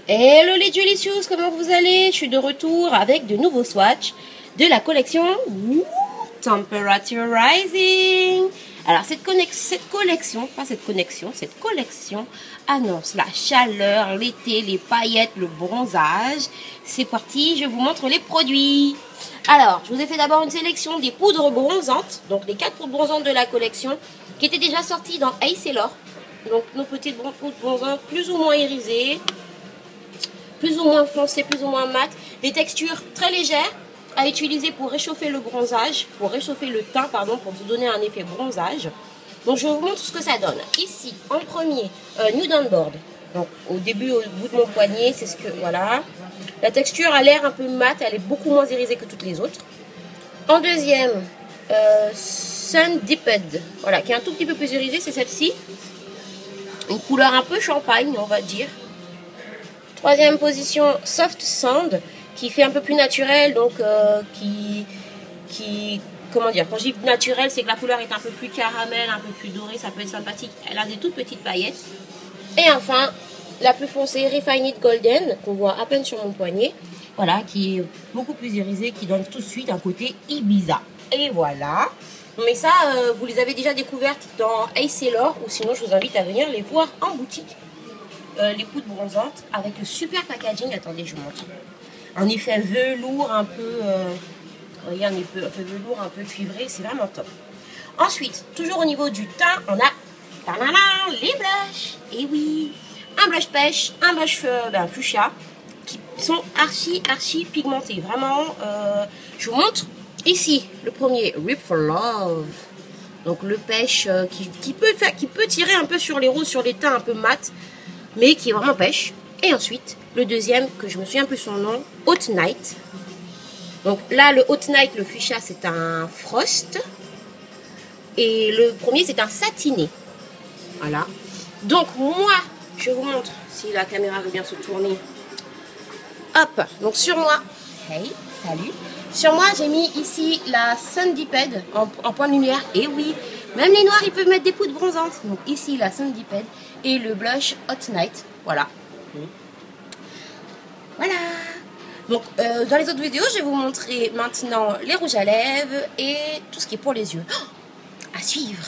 Hello les Delicious, comment vous allez? Je suis de retour avec de nouveaux swatchs de la collection Temperature Rising. Alors cette collection annonce la chaleur, l'été, les paillettes, le bronzage. C'est parti, je vous montre les produits. Alors, je vous ai fait d'abord une sélection des poudres bronzantes, donc les 4 poudres bronzantes de la collection, qui étaient déjà sorties dans Ace et L'Or. Donc nos petites poudres bronzantes plus ou moins irisées, plus ou moins foncées, plus ou moins mat, des textures très légères à utiliser pour réchauffer le bronzage, pour réchauffer le teint, pardon, pour vous donner un effet bronzage. Donc je vous montre ce que ça donne. Ici, en premier, Nude on Board. Donc au début, au bout de mon poignet, c'est ce que, voilà. La texture a l'air un peu mat, elle est beaucoup moins irisée que toutes les autres. En deuxième, Sun Dipped, voilà, qui est un tout petit peu plus irisée, c'est celle-ci. Une couleur un peu champagne, on va dire. Troisième position, Soft Sand, qui fait un peu plus naturel, donc comment dire, quand je dis naturel, c'est que la couleur est un peu plus caramel, un peu plus dorée, ça peut être sympathique. Elle a des toutes petites paillettes. Et enfin, la plus foncée, Refined Golden, qu'on voit à peine sur mon poignet, voilà, qui est beaucoup plus irisée, qui donne tout de suite un côté Ibiza. Et voilà. Mais ça, vous les avez déjà découvertes dans Ace et L'Or, ou sinon je vous invite à venir les voir en boutique. Les poudres bronzantes avec le super packaging. Attendez, je vous montre. Un effet velours un peu, voyez, un effet velours un peu cuivré, c'est vraiment top. Ensuite, toujours au niveau du teint, on a les blushs. Et oui, un blush pêche, un blush fuchsia, qui sont archi pigmentés. Vraiment, je vous montre ici le premier, Rip for Love. Donc le pêche qui peut tirer un peu sur les roses, sur les teints un peu mat, mais qui est vraiment pêche. Et ensuite, le deuxième, que je me souviens plus son nom, Hot Night. Donc là, le Hot Night, le fuchsia, c'est un frost. Et le premier, c'est un satiné. Voilà. Donc moi, je vous montre, si la caméra veut bien se tourner. Hop, donc sur moi, hey, salut. Sur moi, j'ai mis ici la Sun Dipped en point de lumière. Et oui, même les noirs, ils peuvent mettre des poudres bronzantes. Donc ici, la Sun Dipped et le blush Hot Night. Voilà. Voilà. Donc, dans les autres vidéos, je vais vous montrer maintenant les rouges à lèvres et tout ce qui est pour les yeux. Oh, à suivre.